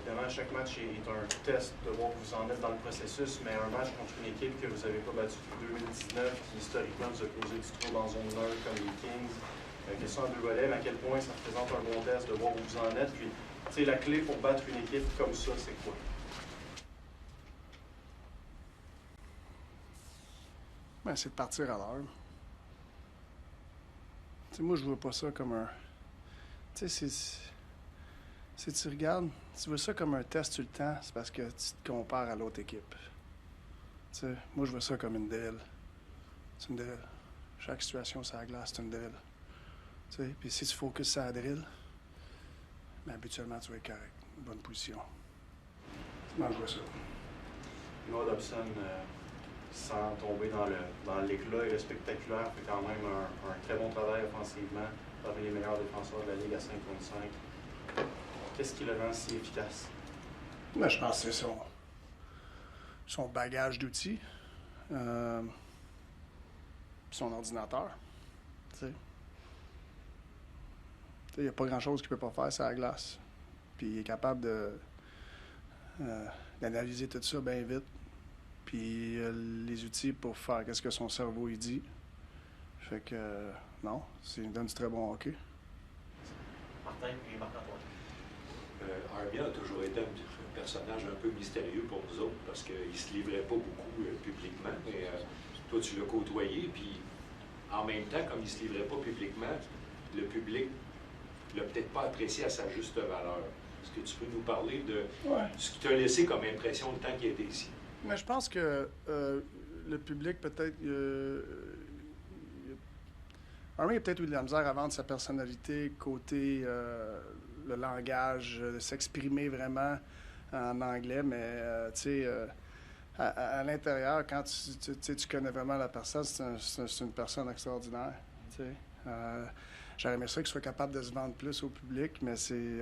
évidemment, chaque match est un test de voir où vous en êtes dans le processus, mais un match contre une équipe que vous n'avez pas battue depuis 2019, qui historiquement vous a causé du trouble en zone 1 comme les Kings. Question en deux volets, mais à quel point ça représente un bon test de voir où vous en êtes. Puis, tu sais, la clé pour battre une équipe comme ça, c'est quoi? Ben, c'est de partir à l'heure. Tu sais, moi, je vois pas ça comme un... Tu sais, si tu regardes, tu vois ça comme un test sur le temps, c'est parce que tu te compares à l'autre équipe. Tu sais, moi, je vois ça comme une drill. C'est une drill. Chaque situation sur la glace, c'est une drill. Tu sais, puis si tu focuses sur la drill, ben, habituellement, tu vas être correct. Une bonne position. Moi, je vois ça. Noah Dobson, sans tomber dans l'éclat et le spectaculaire, fait quand même un très bon travail offensivement, parmi les meilleurs défenseurs de la Ligue à 5 contre 5. Qu'est-ce qui le rend si efficace? Ben, je pense que c'est son bagage d'outils, son ordinateur. Il n'y a pas grand-chose qu'il ne peut pas faire sur la glace. Puis il est capable d'analyser tout ça bien vite. Puis les outils pour faire ce que son cerveau il dit. Fait que non, il donne du très bon hockey. Martin et Marc-Antoine. Armia a toujours été un personnage un peu mystérieux pour nous autres parce qu'il ne se livrait pas beaucoup publiquement. Mais toi, tu l'as côtoyé, puis en même temps, comme il ne se livrait pas publiquement, le public ne l'a peut-être pas apprécié à sa juste valeur. Est-ce que tu peux nous parler de ce qui t'a laissé comme impression le temps qu'il était ici? Mais je pense que le public, peut-être... Armia a peut-être eu de la misère à vendre sa personnalité, côté le langage, s'exprimer vraiment en anglais, mais tu sais, à l'intérieur, quand tu connais vraiment la personne, c'est une personne extraordinaire. J'aurais aimé ça qu'il soit capable de se vendre plus au public, mais c'est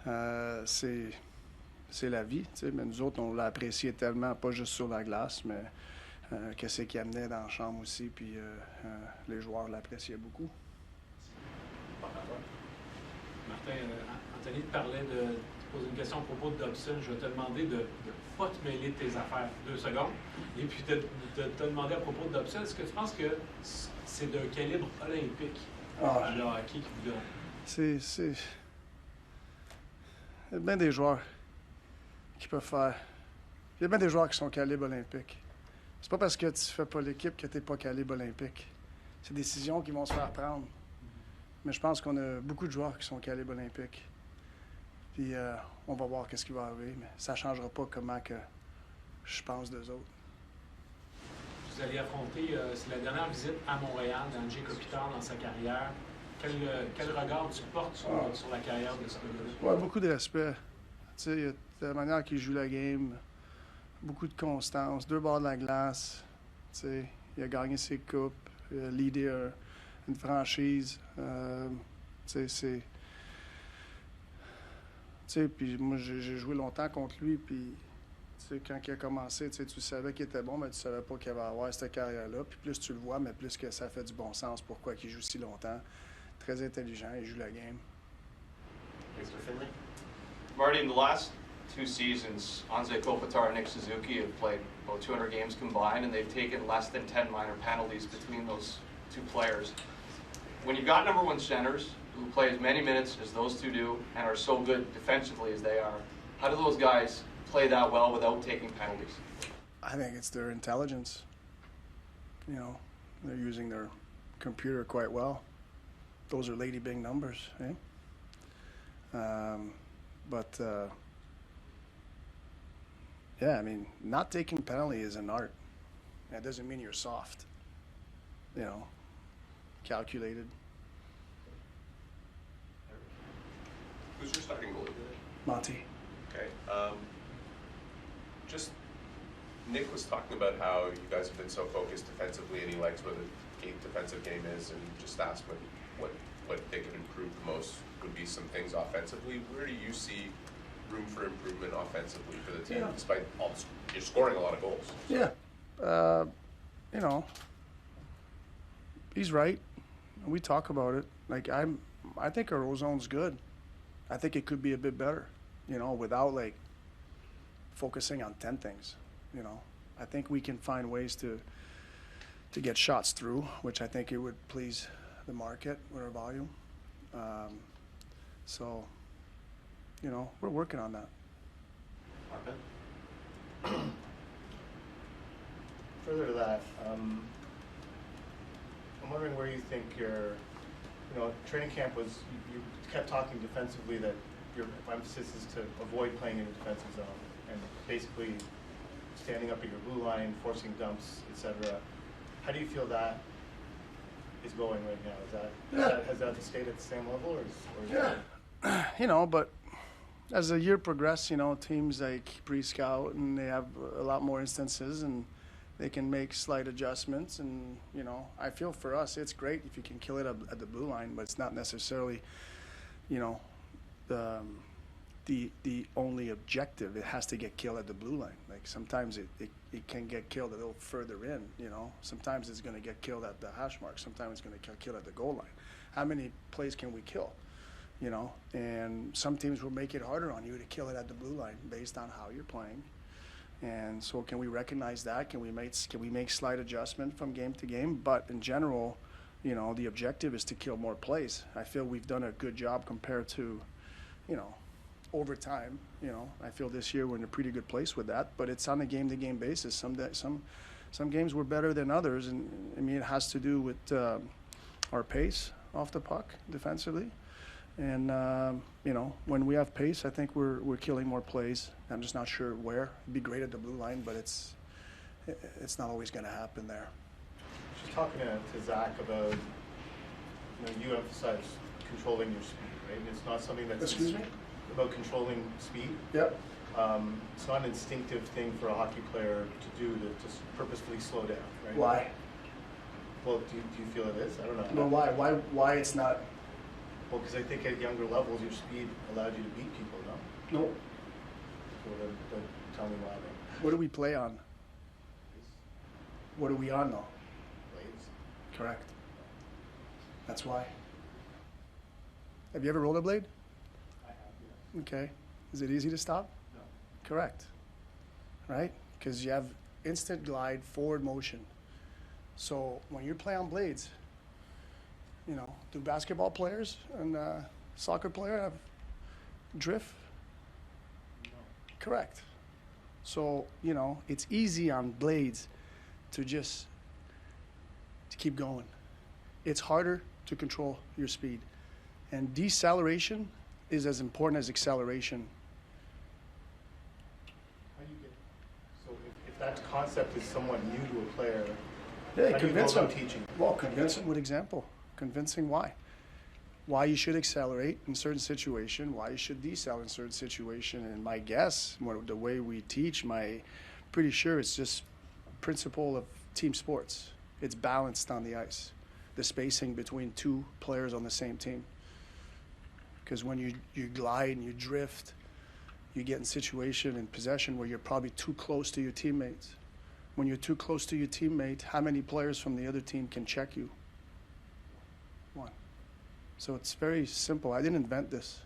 la vie. Mais nous autres, on l'a apprécié tellement, pas juste sur la glace, mais qu'est-ce qu'il amenait dans la chambre aussi, puis les joueurs l'appréciaient beaucoup. Martin, Anthony te parlait de poser une question à propos de Dobson. Je vais te demander de ne pas te mêler de tes affaires 2 secondes. Et puis te demander à propos de Dobson, est-ce que tu penses que c'est d'un calibre olympique, le hockey qui vous donne? Il y a bien des joueurs qui peuvent faire. Il y a bien des joueurs qui sont calibre olympique. C'est pas parce que tu fais pas l'équipe que tu n'es pas calibre olympique. C'est des décisions qui vont se faire prendre. Mais je pense qu'on a beaucoup de joueurs qui sont calibre olympique. Puis on va voir qu'est-ce qui va arriver, mais ça ne changera pas comment que je pense d'eux autres. Vous allez affronter, c'est la dernière visite à Montréal d'Andrzej Kopitar dans sa carrière. Quel regard tu portes sur la carrière de ce gars-là? Ouais, beaucoup de respect. Tu sais, la manière qu'il joue la game, beaucoup de constance, 2 bords de la glace. Tu sais, il a gagné ses coupes, il a leadé une franchise. Tu sais, puis moi, j'ai joué longtemps contre lui, puis tu sais, quand il a commencé, tu savais qu'il était bon, mais tu savais pas qu'il allait avoir cette carrière-là. Puis plus tu le vois, mais plus que ça fait du bon sens pourquoi il joue si longtemps. Très intelligent, il joue la game. Mr. Finley. Marty, in the last 2 seasons, Andrzej Kopitar and Nick Suzuki have played about 200 games combined, and they've taken less than 10 minor penalties between those 2 players. When you've got number 1 centers who play as many minutes as those 2 do and are so good defensively as they are, how do those guys play that well without taking penalties? I think it's their intelligence. You know, they're using their computer quite well. Those are lady big numbers, eh? Yeah, I mean, not taking penalty is an art. That doesn't mean you're soft. You know, calculated. Who's your starting goalie? Monty. Okay. Just Nick was talking about how you guys have been so focused defensively, and he likes where the defensive game is, and just asked what they could improve the most would be some things offensively. Where do you see room for improvement offensively for the team, despite all you're scoring a lot of goals? Yeah. You know, he's right. We talk about it. Like I think our ozone's good. I think it could be a bit better. without like focusing on 10 things. I think we can find ways to get shots through, which I think it would please the market with our volume. So, we're working on that. Marvin? Further to that, I'm wondering where you think your, training camp was, you kept talking defensively that your emphasis is to avoid playing in the defensive zone and basically standing up at your blue line, forcing dumps, etc. How do you feel that is going right now? Has that stayed at the same level, or is that... But as the year progressed, teams like pre-scout and they have a lot more instances and they can make slight adjustments. And, I feel for us, it's great if you can kill it at the blue line, but it's not necessarily, the only objective. It has to get killed at the blue line. Like sometimes it can get killed a little further in, Sometimes it's going to get killed at the hash mark. Sometimes it's going to get killed at the goal line. How many plays can we kill? And some teams will make it harder on you to kill it at the blue line based on how you're playing. And so can we recognize that? Can we make slight adjustment from game to game? But in general, the objective is to kill more plays. I feel we've done a good job compared to, over time. I feel this year we're in a pretty good place with that, but it's on a game-to-game basis. Some games were better than others, and it has to do with our pace off the puck defensively. And when we have pace, I think we're killing more plays. I'm just not sure where. It'd be great at the blue line, but it's not always going to happen there. Just talking to Zach about, you emphasize controlling your speed, right? And it's not something that's... Excuse me? About controlling speed. Yep. It's not an instinctive thing for a hockey player to do, to just purposefully slow down, right? Why? Well, do you feel it is? I don't know. Well, why it's not? Well, because I think at younger levels, your speed allowed you to beat people, no? Nope. So then tell me why then. What do we play on? What are we on though? Blades. Correct. That's why. Have you ever rollerblade? I have, yeah. Okay. Is it easy to stop? No. Correct. Right? Because you have instant glide, forward motion. So when you play on blades, do basketball players and soccer player have drift? No. Correct. So, it's easy on blades to keep going. It's harder to control your speed. And deceleration is as important as acceleration. How do you get... So if that concept is somewhat new to a player, Yeah, how do you go about teaching? Well, convince them with example. Convincing why. Why you should accelerate in certain situation, why you should decel in certain situation. And my guess, the way we teach, pretty sure it's just principle of team sports. It's balanced on the ice. The spacing between two players on the same team. Because when you glide and you drift, you get in situation in possession where you're probably too close to your teammates. When you're too close to your teammate, how many players from the other team can check you? One. So it's very simple. I didn't invent this.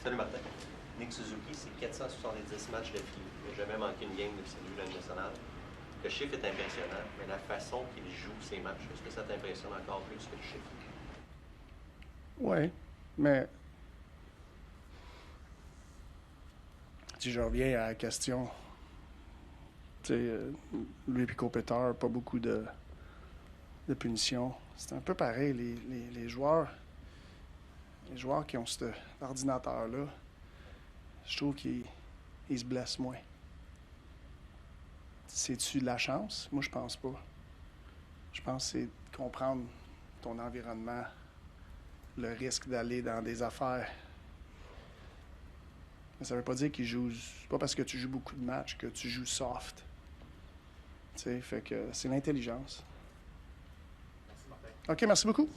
Salut Martin. Nick Suzuki, c'est 470 matchs de filles. Il n'a jamais manqué une game de salut de la Ligue nationale. Le chiffre est impressionnant, mais la façon qu'il joue ces matchs, est-ce que ça t'impressionne encore plus que le chiffre? Oui, mais si je reviens à la question, lui et Kopitar, pas beaucoup de punitions. C'est un peu pareil, les joueurs qui ont cet ordinateur-là, je trouve qu'ils se blessent moins. C'est-tu de la chance? Moi, je pense pas. Je pense que c'est comprendre ton environnement, le risque d'aller dans des affaires. Mais ça veut pas dire qu'ils jouent... C'est pas parce que tu joues beaucoup de matchs que tu joues soft. Tu sais, fait que c'est l'intelligence. Merci Martin. OK, merci beaucoup.